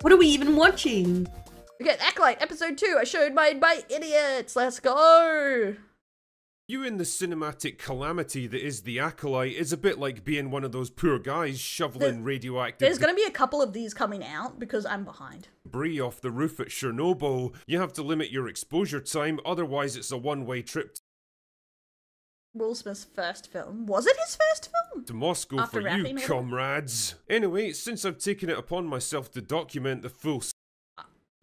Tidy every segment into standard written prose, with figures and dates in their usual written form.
What are we even watching? Okay, Acolyte, episode 2. I showed my idiots. Let's go. Viewing the cinematic calamity that is the Acolyte is a bit like being one of those poor guys shoveling radioactive There's gonna be a couple of these coming out because I'm behind. debris off the roof at Chernobyl. You have to limit your exposure time, otherwise it's a one-way trip Will Smith's first film. Was it his first film? to Moscow After for you, rapping, comrades. Anyway, since I've taken it upon myself to document the full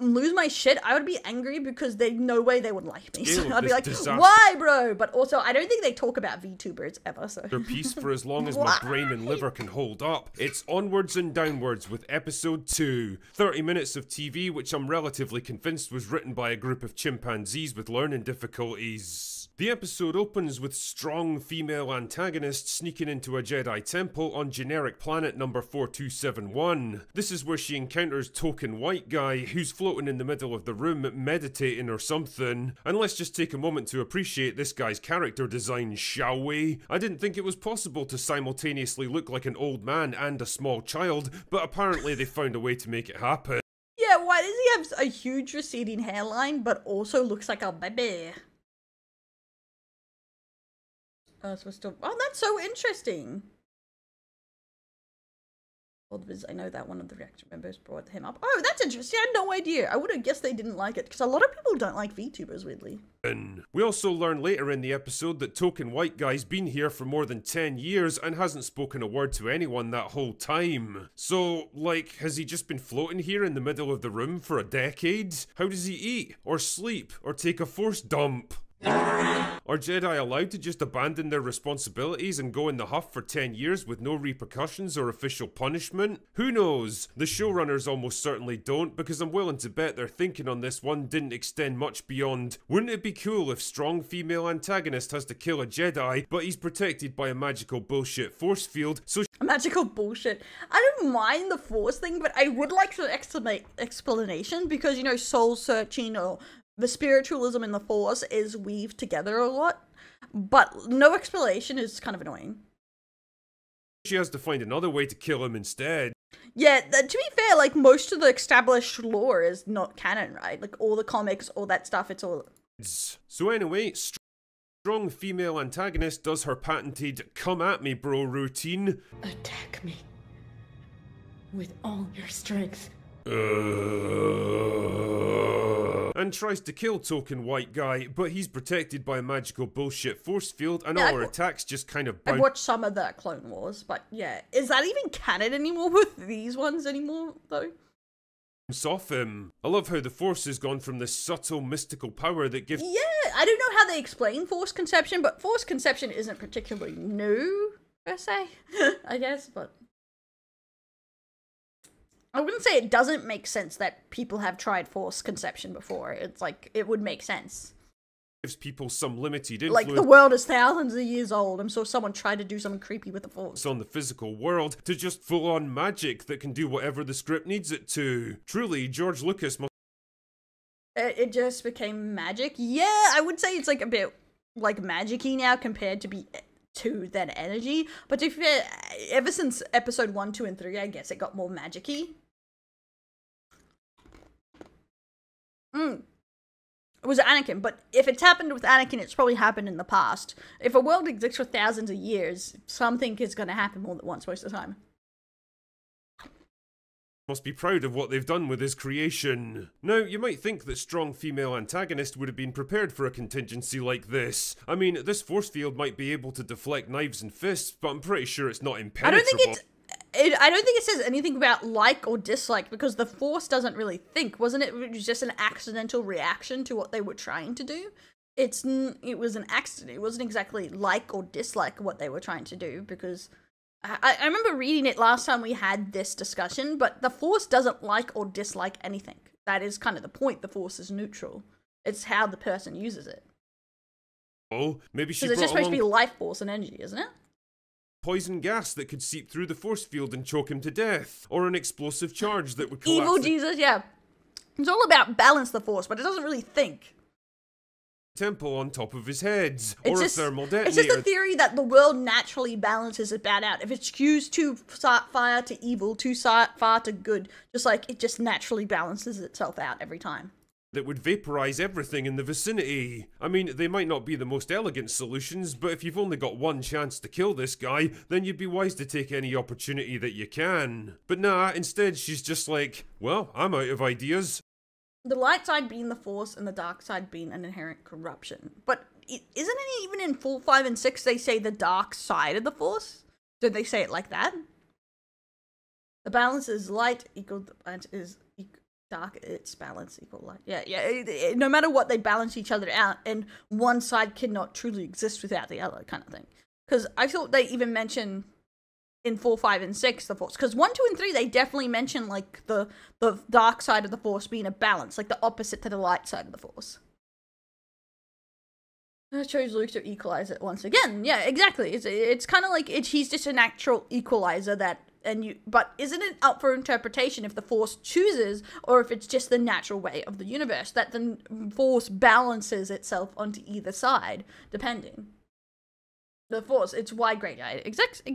Lose my shit, I would be angry because there's no way they would like me. So Ew, I'd be this like, disaster. why, bro? But also, I don't think they talk about VTubers ever, so. their piece for as long as my Why? brain and liver can hold up. It's onwards and downwards with episode 2. 30 minutes of TV, which I'm relatively convinced was written by a group of chimpanzees with learning difficulties. The episode opens with strong female antagonists sneaking into a Jedi temple on generic planet number 4271. This is where she encounters token white guy who's floating in the middle of the room meditating or something. And let's just take a moment to appreciate this guy's character design, shall we? I didn't think it was possible to simultaneously look like an old man and a small child, but apparently they found a way to make it happen. Yeah, why does he have a huge receding hairline but also looks like a baby? Oh, so we're still. Oh, that's so interesting. I know that one of the reaction members brought him up. Oh, that's interesting. I had no idea. I would have guessed they didn't like it because a lot of people don't like VTubers, weirdly. We also learn later in the episode that token white guy's been here for more than 10 years and hasn't spoken a word to anyone that whole time. So, like, has he just been floating here in the middle of the room for a decade? How does he eat, or sleep, or take a force dump? Are Jedi allowed to just abandon their responsibilities and go in the huff for 10 years with no repercussions or official punishment? Who knows? The showrunners almost certainly don't, because I'm willing to bet their thinking on this one didn't extend much beyond, wouldn't it be cool if strong female antagonist has to kill a Jedi, but he's protected by a magical bullshit force field, so Magical bullshit. I don't mind the force thing, but I would like some explanation because, you know, soul searching or the spiritualism in the force is weaved together a lot, but no explanation is kind of annoying. she has to find another way to kill him instead. Yeah, to be fair, like, most of the established lore is not canon, right? Like, all the comics, all that stuff, it's all... So anyway, strong female antagonist does her patented come at me bro routine. Attack me with all your strength. And tries to kill token white guy, but he's protected by a magical bullshit force field and Yeah, all her attacks just kind of I've bounce watched some of the Clone Wars, but yeah. Is that even canon anymore with these ones anymore, though? off him. I love how the force has gone from this subtle mystical power that gives Yeah, I don't know how they explain force conception, but force conception isn't particularly new, per se, I guess, but... I wouldn't say it doesn't make sense that people have tried force conception before. It's like, it would make sense. people some limited influence Like, the world is thousands of years old. I'm sure someone tried to do something creepy with the force. on the physical world to just full-on magic that can do whatever the script needs it to. Truly, George Lucas must It just became magic. Yeah, I would say it's like a bit like magic-y now compared to that energy. But to be fair, ever since episode 1, 2, and 3, I guess it got more magic-y. It was Anakin, but if it's happened with Anakin, it's probably happened in the past. If a world exists for thousands of years, something is going to happen more than once most of the time. must be proud of what they've done with his creation. Now, you might think that strong female antagonist would have been prepared for a contingency like this. I mean, this force field might be able to deflect knives and fists, but I'm pretty sure it's not impenetrable. I don't think it says anything about like or dislike because the force doesn't really think. Wasn't it? It was just an accidental reaction to what they were trying to do. It was an accident. It wasn't exactly like or dislike what they were trying to do because I remember reading it last time we had this discussion, but the force doesn't like or dislike anything. That is kind of the point. The force is neutral. It's how the person uses it. Oh, maybe she Because it's brought just supposed to along be life force and energy, isn't it? poison gas that could seep through the force field and choke him to death, or an explosive charge that would collapse Evil Jesus, yeah. It's all about balance the force, but it doesn't really think. temple on top of his head, It's or just, a thermal it's detonator. just a theory that the world naturally balances it bad out. If it skews too far to evil, too far to good, just like it just naturally balances itself out every time. That would vaporize everything in the vicinity. I mean, they might not be the most elegant solutions, but if you've only got one chance to kill this guy, then you'd be wise to take any opportunity that you can. But nah, instead she's just like, well, I'm out of ideas. The light side being the Force and the dark side being an inherent corruption. But isn't it even in 4, 5, and 6 they say the dark side of the Force? Don't they say it like that? The balance is light equal the balance is dark, it's balance equal light. Yeah. No matter what, they balance each other out, and one side cannot truly exist without the other, kind of thing. Because I thought they even mention in 4, 5, and 6 the Force. Because 1, 2, and 3 they definitely mention like the dark side of the Force being a balance, like the opposite to the light side of the Force. I chose Luke to equalize it once again. Yeah, exactly. It's kind of like he's just a natural equalizer that. But isn't it up for interpretation if the Force chooses, or if it's just the natural way of the universe that the Force balances itself onto either side, depending. The Force, it's wide gray. Exactly.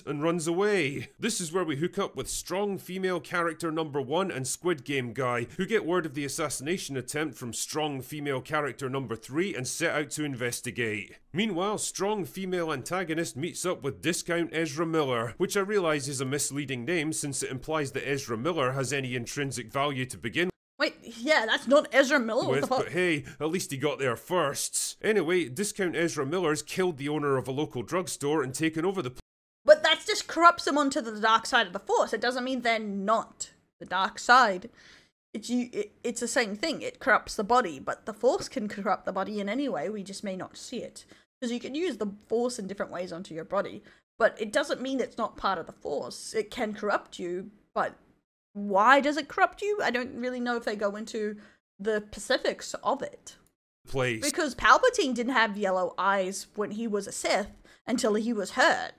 And runs away. This is where we hook up with strong female character number 1 and Squid Game guy, who get word of the assassination attempt from strong female character number 3 and set out to investigate. Meanwhile, strong female antagonist meets up with discount Ezra Miller, which I realise is a misleading name since it implies that Ezra Miller has any intrinsic value to begin Wait, yeah, that's not Ezra Miller. with, but hey, at least he got there first. Anyway, discount Ezra Miller's killed the owner of a local drugstore and taken over the But that just corrupts them onto the dark side of the Force. It doesn't mean they're not the dark side. It's the same thing. It corrupts the body, but the Force can corrupt the body in any way. We just may not see it. Because you can use the Force in different ways onto your body, but it doesn't mean it's not part of the Force. It can corrupt you, but why does it corrupt you? I don't really know if they go into the specifics of it. place. Because Palpatine didn't have yellow eyes when he was a Sith until he was hurt.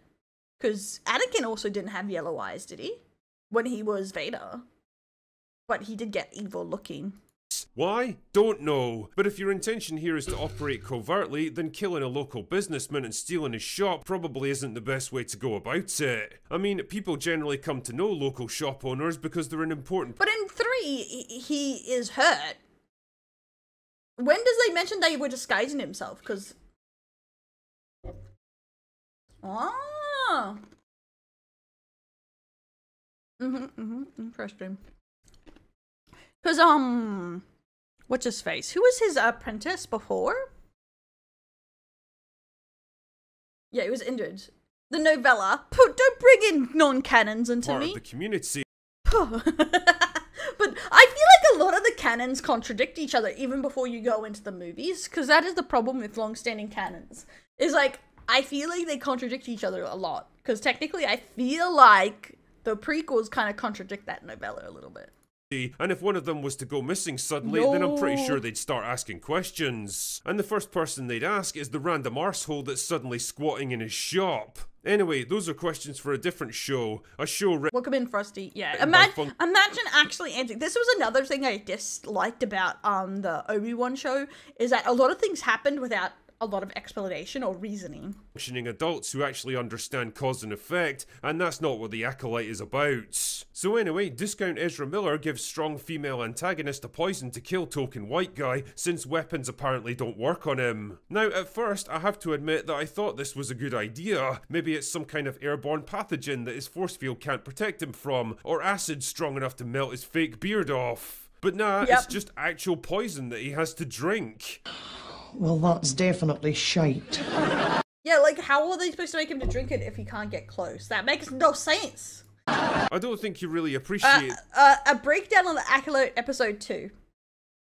Because Anakin also didn't have yellow eyes, did he? When he was Vader. But he did get evil looking. Why? Don't know. But if your intention here is to operate covertly, then killing a local businessman and stealing his shop probably isn't the best way to go about it. I mean, people generally come to know local shop owners because they're an important... But in 3, he is hurt. When does they mention they were disguising himself? Because... Ah. Interesting. Because, what's his face? Who was his apprentice before? Yeah, he was injured. The novella. Don't bring in non-canons into part me. of the community. But I feel like a lot of the canons contradict each other even before you go into the movies, because that is the problem with long-standing canons. Is like, I feel like they contradict each other a lot, because technically I feel like the prequels kind of contradict that novella a little bit. And if one of them was to go missing suddenly, then I'm pretty sure they'd start asking questions. And the first person they'd ask is the random arsehole that's suddenly squatting in his shop. Anyway, those are questions for a different show. A show Welcome in, Frosty. Yeah, Fun imagine actually answering. This was another thing I disliked about the Obi-Wan show, is that a lot of things happened without a lot of explanation or reasoning. Functioning adults who actually understand cause and effect, and that's not what the Acolyte is about. So anyway, discount Ezra Miller gives strong female antagonist a poison to kill token white guy, since weapons apparently don't work on him. Now, at first, I have to admit that I thought this was a good idea. Maybe it's some kind of airborne pathogen that his force field can't protect him from, or acid strong enough to melt his fake beard off. But nah, it's just actual poison that he has to drink. Well, that's definitely shite. Yeah, like, how are they supposed to make him to drink it if he can't get close? That makes no sense. I don't think you really appreciate a breakdown on the Acolyte episode 2.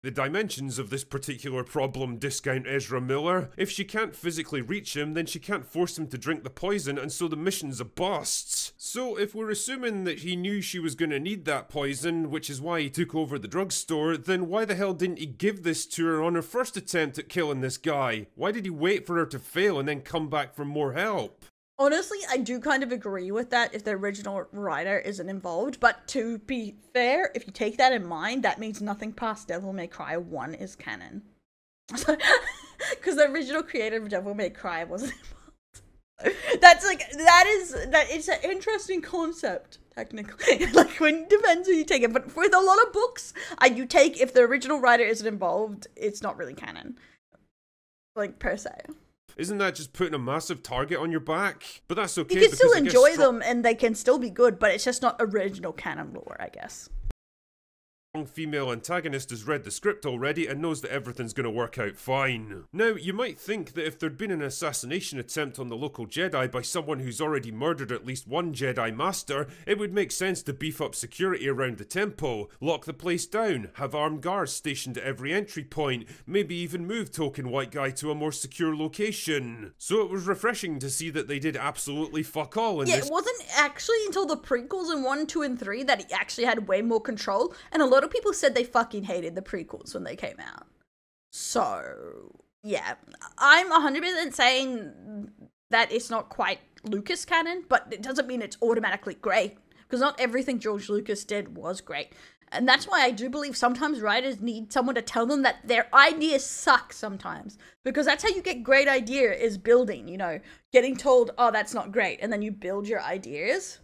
the dimensions of this particular problem, discount Ezra Miller. If she can't physically reach him, then she can't force him to drink the poison, and so the mission's a bust. So if we're assuming that he knew she was gonna need that poison, which is why he took over the drugstore, then why the hell didn't he give this to her on her first attempt at killing this guy? Why did he wait for her to fail and then come back for more help? Honestly, I do kind of agree with that if the original writer isn't involved, but to be fair, if you take that in mind, that means nothing past Devil May Cry 1 is canon. Because the original creator of Devil May Cry wasn't involved. It's an interesting concept, technically. Like, when depends who you take it. But with a lot of books, you take, if the original writer isn't involved, it's not really canon. Like, per se. Isn't that just putting a massive target on your back? But that's okay. You can still enjoy them, and they can still be good, but it's just not original canon lore, I guess. Female antagonist has read the script already and knows that everything's going to work out fine. Now, you might think that if there'd been an assassination attempt on the local Jedi by someone who's already murdered at least one Jedi Master, it would make sense to beef up security around the temple, lock the place down, have armed guards stationed at every entry point, maybe even move Token White Guy to a more secure location. So it was refreshing to see that they did absolutely fuck all in this. It wasn't actually until the prequels in 1, 2, and 3 that he actually had way more control, and a lot of people said they fucking hated the prequels when they came out. So, yeah. I'm 100% saying that it's not quite Lucas canon, but it doesn't mean it's automatically great, because not everything George Lucas did was great. And that's why I do believe sometimes writers need someone to tell them that their ideas suck sometimes. Because that's how you get great idea, is building, you know, getting told, oh, that's not great, and then you build your ideas.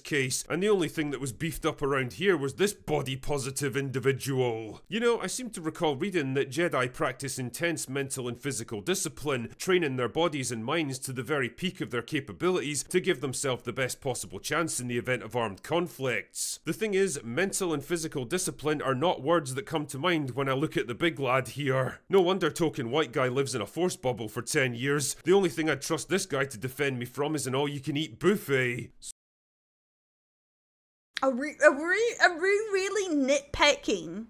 Case, and the only thing that was beefed up around here was this body positive individual. You know, I seem to recall reading that Jedi practice intense mental and physical discipline, training their bodies and minds to the very peak of their capabilities to give themselves the best possible chance in the event of armed conflicts. The thing is, mental and physical discipline are not words that come to mind when I look at the big lad here. No wonder Token White Guy lives in a force bubble for 10 years. The only thing I'd trust this guy to defend me from is an all-you-can-eat buffet. Are we really nitpicking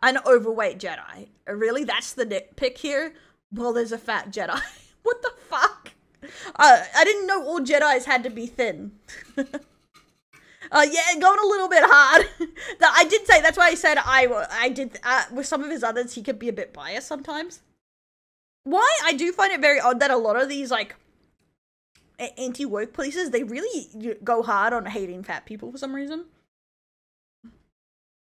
an overweight Jedi? Really? That's the nitpick here? Well, there's a fat Jedi. What the fuck? I didn't know all Jedis had to be thin. Yeah, going a little bit hard. I did say, that's why I said I did, with some of his others, he could be a bit biased sometimes. Why? I do find it very odd that a lot of these, like, anti-woke places, they really go hard on hating fat people for some reason.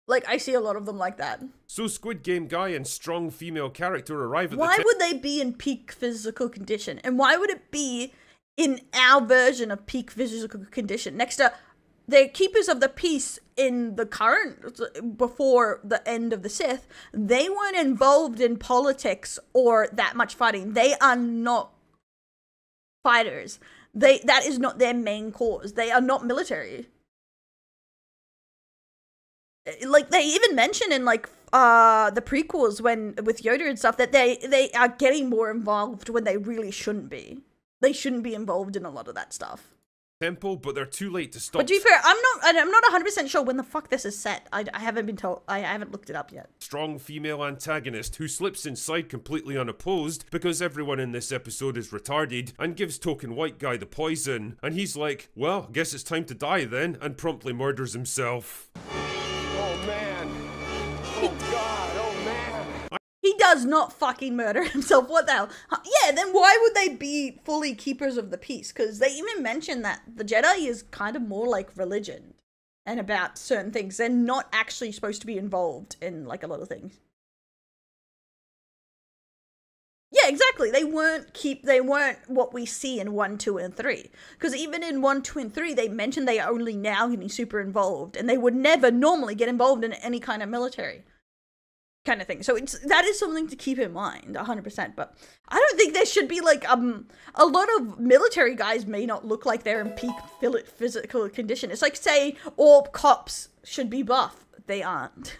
Like, I see a lot of them like that. So Squid Game guy and strong female character arrive at Why would they be in peak physical condition? And why would it be in our version of peak physical condition? Next to, they're keepers of the peace in the current, before the end of the Sith. They weren't involved in politics or that much fighting. They are not fighters. That is not their main cause. They are not military. Like, they even mention in, like, the prequels when with Yoda and stuff that they are getting more involved when they really shouldn't be. They shouldn't be involved in a lot of that stuff. Temple, but they're too late to stop. But to be fair, I'm not 100% sure when the fuck this is set. I haven't been told. I haven't looked it up yet. Strong female antagonist who slips inside completely unopposed because everyone in this episode is retarded and gives Token White Guy the poison. And he's like, well, guess it's time to die then, and promptly murders himself. Oh man. Oh god, oh man. He does not fucking murder himself. What the hell? Yeah, then why would they be fully keepers of the peace? Because they even mention that the Jedi is kind of more like religion and about certain things. They're not actually supposed to be involved in, like, a lot of things. Yeah, exactly. They weren't what we see in 1, 2, and 3. Because even in 1, 2, and 3, they mentioned they are only now getting super involved. And they would never normally get involved in any kind of military kind of thing. So that is something to keep in mind, 100%. But I don't think there should be, like, a lot of military guys may not look like they're in peak physical condition. It's like saying all cops should be buff. They aren't.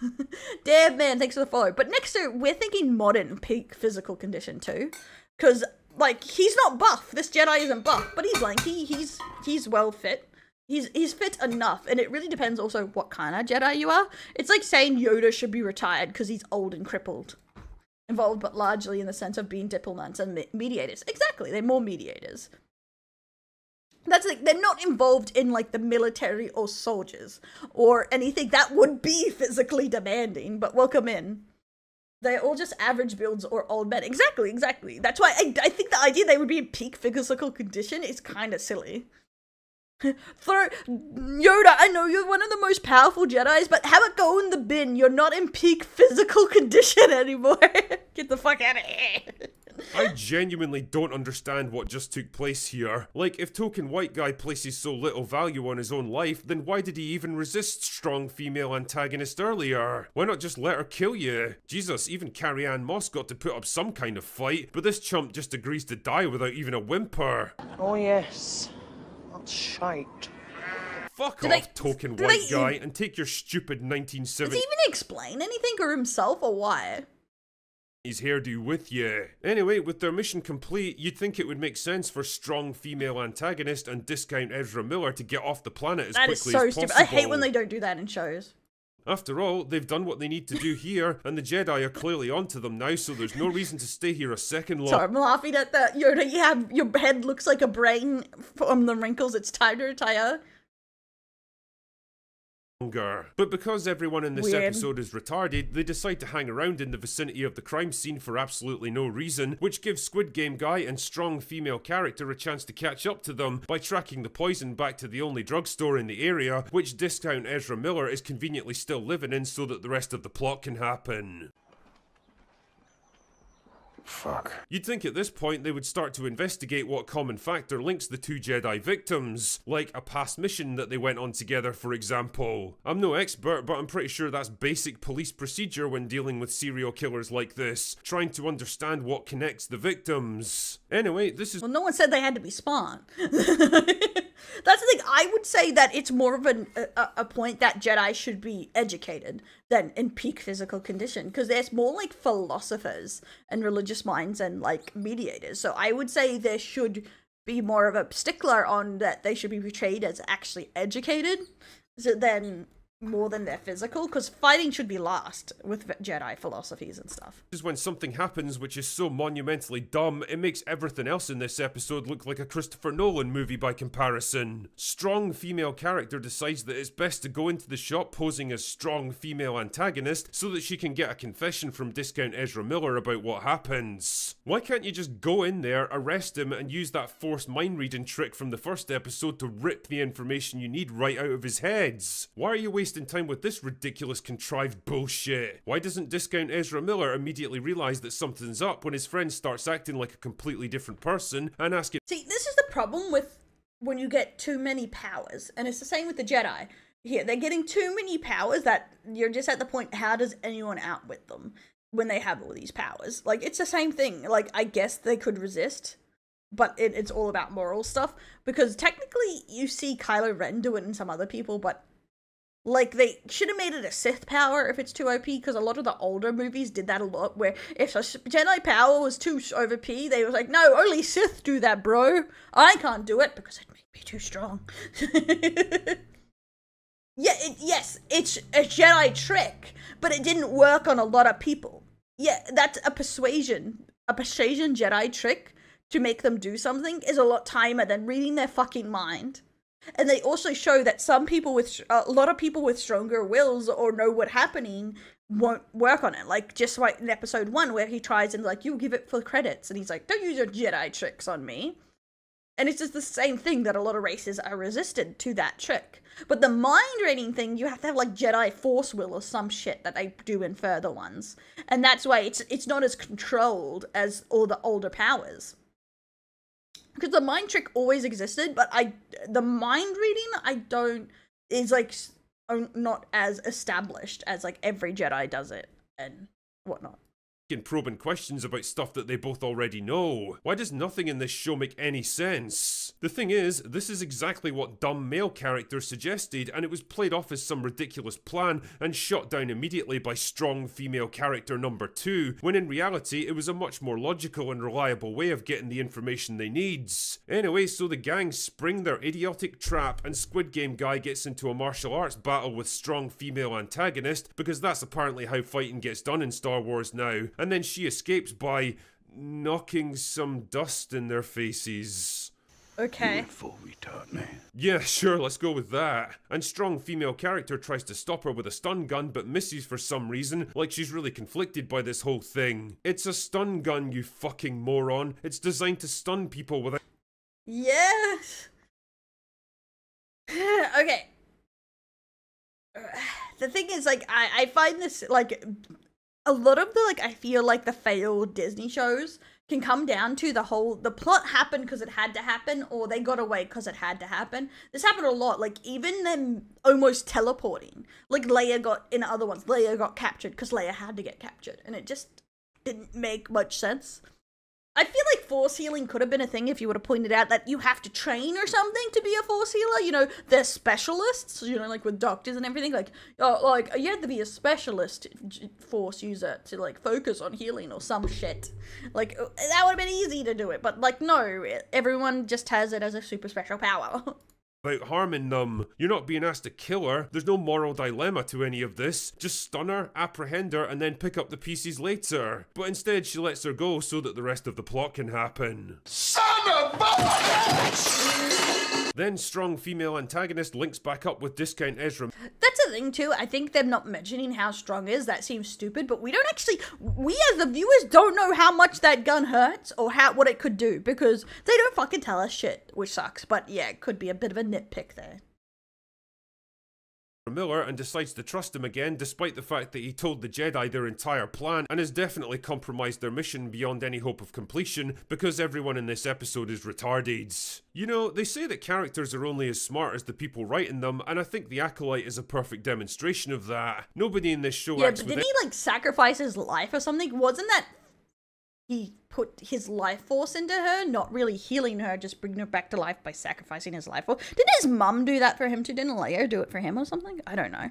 Damn, man, thanks for the follow. But next to, we're thinking modern peak physical condition too. Because, like, he's not buff. This Jedi isn't buff, but he's lanky. He's well fit. He's fit enough, and it really depends also what kind of Jedi you are. It's like saying Yoda should be retired because he's old and crippled. Involved, but largely in the sense of being diplomats and mediators. Exactly, they're more mediators. That's like, they're not involved in, like, the military or soldiers or anything that would be physically demanding, but welcome in. They're all just average builds or old men. Exactly, exactly. That's why I think the idea they would be in peak physical condition is kind of silly. Throw Yoda, I know you're one of the most powerful Jedis, but have it go in the bin. You're not in peak physical condition anymore. Get the fuck out of here. I genuinely don't understand what just took place here. Like, if token white guy places so little value on his own life, then why did he even resist strong female antagonist earlier? Why not just let her kill you? Jesus, even Carrie-Anne Moss got to put up some kind of fight, but this chump just agrees to die without even a whimper. Oh yes, that's shite. Fuck Did off, they- token did white they- guy, and take your stupid Does 1970s he even explain anything or himself or why? hairdo with you. Anyway, with their mission complete, you'd think it would make sense for strong female antagonist and discount Ezra Miller to get off the planet as That is quickly so as possible. stupid. I hate when they don't do that in shows. After all, they've done what they need to do here, and the Jedi are clearly onto them now, so there's no reason to stay here a second Sorry, I'm laughing at that. Yoda, you have your head looks like a brain from the wrinkles. It's time to retire. longer. But because everyone in this Weird. episode is retarded, they decide to hang around in the vicinity of the crime scene for absolutely no reason, which gives Squid Game guy and strong female character a chance to catch up to them by tracking the poison back to the only drugstore in the area, which discount Ezra Miller is conveniently still living in so that the rest of the plot can happen. Fuck. You'd think at this point they would start to investigate what common factor links the two Jedi victims, like a past mission that they went on together, for example. I'm no expert, but I'm pretty sure that's basic police procedure when dealing with serial killers like this, trying to understand what connects the victims. Anyway, this is— Well, no one said they had to be spawn. That's the thing. I would say that it's more of a point that Jedi should be educated than in peak physical condition, because there's more like philosophers and religious minds and like mediators. So I would say there should be more of a stickler on that they should be portrayed as actually educated, than more than their physical, because fighting should be last with Jedi philosophies and stuff. is when something happens which is so monumentally dumb, it makes everything else in this episode look like a Christopher Nolan movie by comparison. Strong female character decides that it's best to go into the shop posing as strong female antagonist so that she can get a confession from discount Ezra Miller about what happens. Why can't you just go in there, arrest him, and use that forced mind reading trick from the first episode to rip the information you need right out of his heads? Why are you wasting time with this ridiculous contrived bullshit? Why doesn't discount Ezra Miller immediately realise that something's up when his friend starts acting like a completely different person and ask him— See, this is the problem with when you get too many powers, and it's the same with the Jedi. Here, they're getting too many powers that you're just at the point, how does anyone outwit them when they have all these powers? Like, it's the same thing. Like, I guess they could resist, but it's all about moral stuff, because technically you see Kylo Ren do it and some other people, but like, they should have made it a Sith power if it's too OP, because a lot of the older movies did that a lot, where if a Jedi power was too OP, they was like, no, only Sith do that, bro. I can't do it because it made me too strong. Yeah, yes, it's a Jedi trick, but it didn't work on a lot of people. Yeah, that's a persuasion Jedi trick to make them do something is a lot timer than reading their fucking mind. And they also show that some people with a lot of people with stronger wills or know what's happening won't work on it. Like just like in episode 1 where he tries and like, you give it for credits, and he's like, don't use your Jedi tricks on me. And it's just the same thing that a lot of races are resistant to that trick. But the mind reading thing, you have to have like Jedi force will or some shit that they do in further ones. And that's why it's not as controlled as all the older powers. Because the mind trick always existed, but the mind reading, is like not as established as like every Jedi does it and whatnot. and probing questions about stuff that they both already know. Why does nothing in this show make any sense? The thing is, this is exactly what dumb male characters suggested, and it was played off as some ridiculous plan and shot down immediately by strong female character number 2, when in reality it was a much more logical and reliable way of getting the information they need. Anyway, so the gang spring their idiotic trap and Squid Game guy gets into a martial arts battle with strong female antagonist, because that's apparently how fighting gets done in Star Wars now, and then she escapes by knocking some dust in their faces. Okay. Full retard, man. Yeah, sure, let's go with that. And strong female character tries to stop her with a stun gun but misses for some reason, like she's really conflicted by this whole thing. It's a stun gun, you fucking moron. It's designed to stun people with a— Yes. Okay. The thing is, like, I find this, like, a lot of the, like, I feel like the failed Disney shows can come down to the plot happened because it had to happen, or they got away because it had to happen. This happened a lot, like, even them almost teleporting. Like, Leia got captured because Leia had to get captured, and it just didn't make much sense. I feel like force healing could have been a thing if you would have pointed out that you have to train or something to be a force healer. You know, they're specialists, you know, like with doctors and everything. Like you have to be a specialist force user to, like, focus on healing or some shit. Like, that would have been easy to do it. But, like, no, everyone just has it as a super special power. About harming them. You're not being asked to kill her. There's no moral dilemma to any of this. Just stun her, apprehend her, and then pick up the pieces later. But instead, she lets her go so that the rest of the plot can happen. Son of a bitch! Then strong female antagonist links back up with discount Ezra. That's the thing too, I think them not mentioning how strong is, that seems stupid, but we as the viewers don't know how much that gun hurts or what it could do, because they don't fucking tell us shit, which sucks, but yeah, it could be a bit of a nitpick there. Miller and decides to trust him again despite the fact that he told the Jedi their entire plan and has definitely compromised their mission beyond any hope of completion because everyone in this episode is retarded. You know, they say that characters are only as smart as the people writing them, and I think the Acolyte is a perfect demonstration of that. Nobody in this show acts with didn't he, like, sacrifice his life or something? Wasn't that he put his life force into her, not really healing her, just bringing her back to life by sacrificing his life force? Didn't his mum do that for him too? Didn't Leia do it for him or something? I don't know.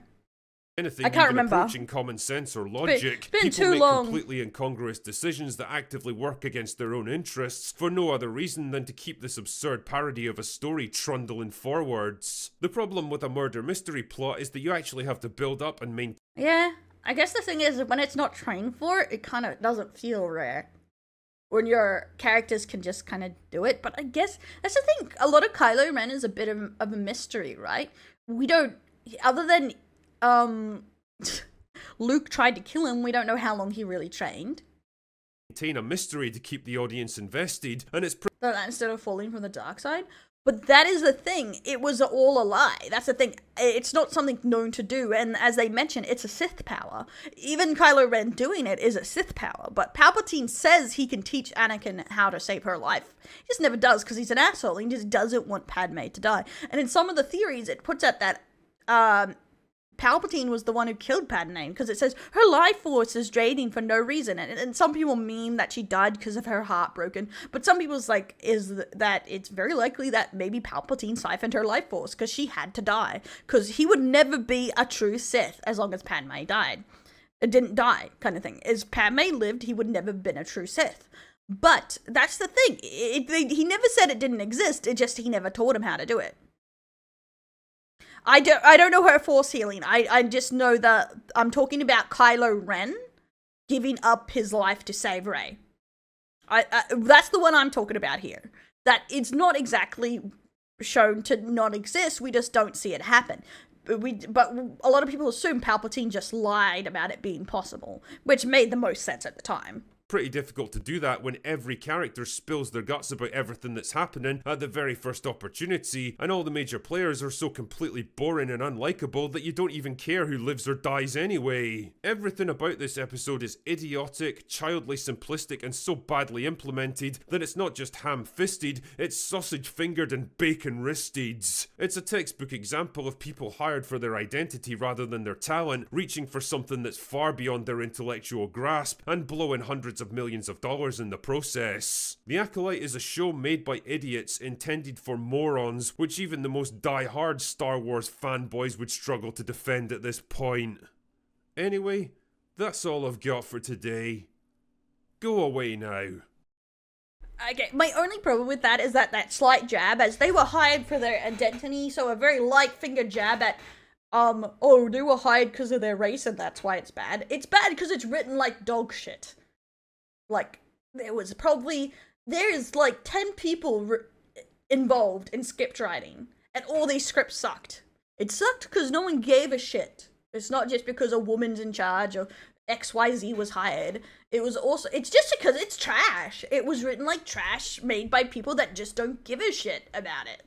Anything I can't even remember. approaching common sense or logic. It's been People too make long. completely incongruous decisions that actively work against their own interests for no other reason than to keep this absurd parody of a story trundling forwards. The problem with a murder mystery plot is that you actually have to build up and maintain. Yeah, I guess the thing is, when it's not trained for it, it kind of doesn't feel rare. When your characters can just kind of do it. But I guess that's the thing. A lot of Kylo Ren is a bit of a mystery, right? We don't, other than Luke tried to kill him, we don't know how long he really trained. A mystery to keep the audience invested, and it's instead of falling from the dark side. But that is the thing. It was all a lie. That's the thing. It's not something known to do. And as they mentioned, it's a Sith power. Even Kylo Ren doing it is a Sith power. But Palpatine says he can teach Anakin how to save her life. He just never does because he's an asshole. He just doesn't want Padme to die. And in some of the theories, it puts out that Palpatine was the one who killed Padme because it says her life force is draining for no reason, and some people meme that she died because of her heart broken, but some people's like that it's very likely that maybe Palpatine siphoned her life force because she had to die, because he would never be a true Sith as long as Padme died. It didn't die, kind of thing. As Padme lived, he would never have been a true Sith. But that's the thing. He never said it didn't exist. It just he never taught him how to do it. I don't know her force healing. I just know that I'm talking about Kylo Ren giving up his life to save Rey. That's the one I'm talking about here. That it's not exactly shown to not exist. We just don't see it happen. But a lot of people assume Palpatine just lied about it being possible, which made the most sense at the time. Pretty difficult to do that when every character spills their guts about everything that's happening at the very first opportunity, and all the major players are so completely boring and unlikable that you don't even care who lives or dies anyway. Everything about this episode is idiotic, childly simplistic, and so badly implemented that it's not just ham-fisted, it's sausage-fingered and bacon-wristed. It's a textbook example of people hired for their identity rather than their talent, reaching for something that's far beyond their intellectual grasp, and blowing hundreds of millions of dollars in the process. The Acolyte is a show made by idiots intended for morons, which even the most die-hard Star Wars fanboys would struggle to defend at this point. Anyway, that's all I've got for today. Go away now. Okay, my only problem with that is that slight jab, as they were hired for their identity, so a very light finger jab at oh, they were hired because of their race and that's why it's bad. It's bad because it's written like dog shit. Like, there's like 10 people involved in script writing, and all these scripts sucked. It sucked because no one gave a shit. It's not just because a woman's in charge or XYZ was hired. It's just because it's trash. It was written like trash, made by people that just don't give a shit about it.